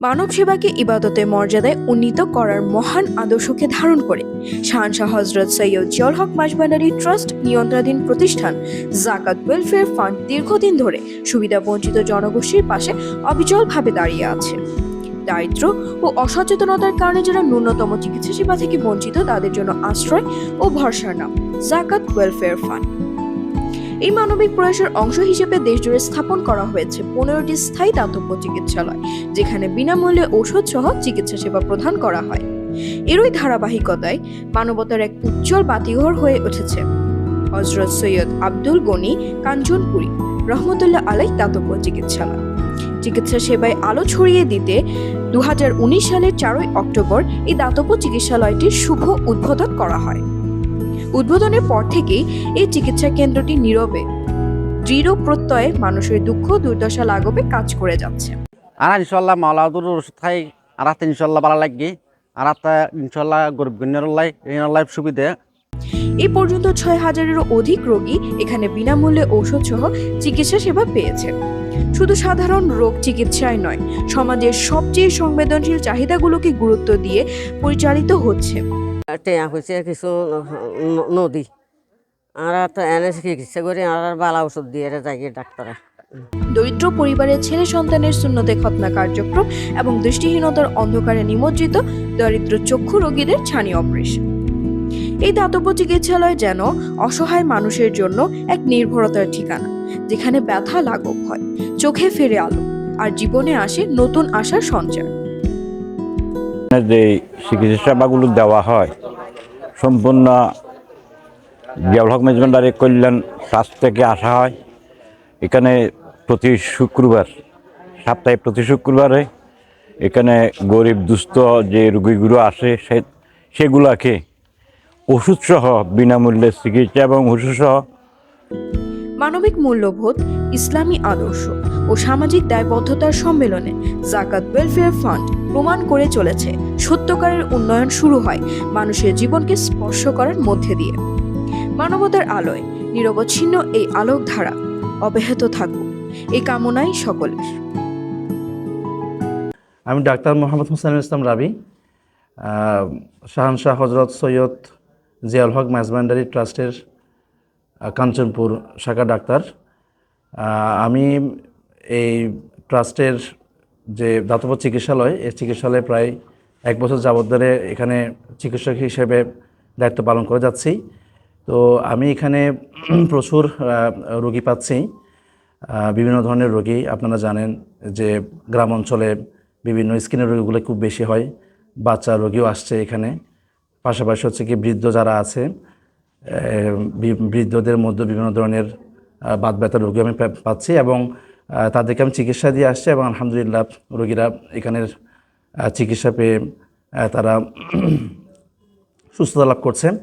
মানব সেবাকে ইবাদতের মর্যাদায় উন্নীত করার মহান আদর্শকে ধারণ করে শাহনশাহ হযরত সৈয়দ জিয়াউল হক মাঝভান্ডারী ট্রাস্ট নিয়ন্ত্রণাধীন প্রতিষ্ঠান জাকাত ওয়েলফেয়ার ফান্ড দীর্ঘদিন ধরে সুবিধাবঞ্চিত জনগোষ্ঠীর পাশে অবিচলভাবে দাঁড়িয়ে আছে। দারিদ্র্য ও অসচেতনতার কারণে যারা ন্যূনতম চিকিৎসা সেবা থেকে বঞ্চিত তাদের জন্য আশ্রয় ও ভরসার নাম জাকাত ওয়েলফেয়ার ফান্ড। এই মানবিক প্রয়াসের অংশ হিসেবে দেশজুড়ে স্থাপন করা হয়েছে 15টি স্থায়ী দাতব্য চিকিৎসালয়, যেখানে বিনামূল্যে ঔষধ সহ চিকিৎসা সেবা প্রদান করা হয়। এরই ধারাবাহিকতায় মানবতার এক উজ্জ্বল বাতিঘর হয়ে উঠেছে হযরত সৈয়দ আব্দুল গনি কাঞ্চনপুরী রহমতুল্লাহ আলাইহ দাতব্য চিকিৎসালয়। চিকিৎসা সেবায় আলো ছড়িয়ে দিতে 2019 সালের 4ই অক্টোবর এই দাতব্য চিকিৎসালয়টির শুভ উদ্বোধন করা হয়। উদ্বোধনের পর থেকেই এই চিকিৎসা কেন্দ্রটি নীরবে দৃঢ় প্রত্যয়ে মানুষের দুঃখ দুর্দশা লাঘবে কাজ করে যাচ্ছে। আর ইনশাল্লাহ মাওলাদুর ওষুধ খাই আর ইনশাল্লাহ ভালো লাগবে আর ইনশাল্লাহ গরিব গণ্যের সুবিধা। এই পর্যন্ত 6,000-এরও অধিক রোগী এখানে বিনামূল্যে ঔষধ সহ চিকিৎসা সেবা পেয়েছে। শুধু সাধারণ রোগ চিকিৎসায় নয়, সমাজের সবচেয়ে সংবেদনশীল চাহিদাগুলোকে গুরুত্ব দিয়ে পরিচালিত হচ্ছে। টেয়া হয়েছে কিছু নদী আর এনে চিকিৎসা করে আর বালা ওষুধ দিয়ে যাই ডাক্তারে। দরিদ্র পরিবারের ছেলে সন্তানের সুন্নতে খতনা কার্যক্রম এবং দৃষ্টিহীনতার অন্ধকারে নিমজ্জিত দরিদ্র চক্ষু রোগীদের ছানি অপারেশন। এই দাতব্য চিকিৎসালয় যেন অসহায় মানুষের জন্য এক নির্ভরতার ঠিকানা, যেখানে ব্যথা লাঘব হয়, চোখে ফেরে আলো, আর জীবনে আসে নতুন আশার সঞ্চার। যে চিকিৎসা সেবাগুলো দেওয়া হয় সম্পূর্ণ জিয়াউল হক মাঝভান্ডারী কল্যাণ ট্রাস্ট থেকে আসা হয়। এখানে প্রতি শুক্রবার, সপ্তাহে প্রতি শুক্রবারে এখানে গরিব দুস্থ যে রোগীগুলো আসে সেগুলোকে ওষুধ সহ বিনামূল্যে চিকিৎসা এবং ওষুধ সহ। মানবিক মূল্যবোধ, ইসলামী আদর্শ ও সামাজিক দায়বদ্ধতার সম্মেলনে জাকাত ওয়েলফেয়ার ফান্ড প্রমাণ করে চলেছে সত্যকারের উন্নয়ন শুরু হয় মানুষের জীবনকে স্পর্শ করার মধ্যে দিয়ে। মানবতার আলোয় নিরবচ্ছিন্ন এই আলোকধারা অব্যাহত থাকুক, এই কামনাই সকলের। আমি ডাক্তার মোহাম্মদ হোসেন ইসলাম রাবি, শাহনশাহ হযরত সৈয়দ জিয়াউল হক মাঝভান্ডারী ট্রাস্টের কাঞ্চনপুর শাখা ডাক্তার। আমি এই ট্রাস্টের যে দাতব্য চিকিৎসালয়, এই চিকিৎসালয়ে প্রায় 1 বছর যাবত ধরে এখানে চিকিৎসক হিসেবে দায়িত্ব পালন করে যাচ্ছি। তো আমি এখানে প্রচুর রোগী পাচ্ছি, বিভিন্ন ধরনের রোগী। আপনারা জানেন যে গ্রাম অঞ্চলে বিভিন্ন স্কিনের রোগীগুলো খুব বেশি হয়, বাচ্চা রোগীও আসছে এখানে। পাশাপাশি হচ্ছে কি বৃদ্ধ যারা আছে, বৃদ্ধদের মধ্যে বিভিন্ন ধরনের বাত ব্যথার রোগী আমি পাচ্ছি এবং তাদেরকে আমি চিকিৎসা দিয়ে আসছি এবং আলহামদুলিল্লাহ রোগীরা এখানের চিকিৎসা পেয়ে তারা সুস্থতা লাভ করছেন।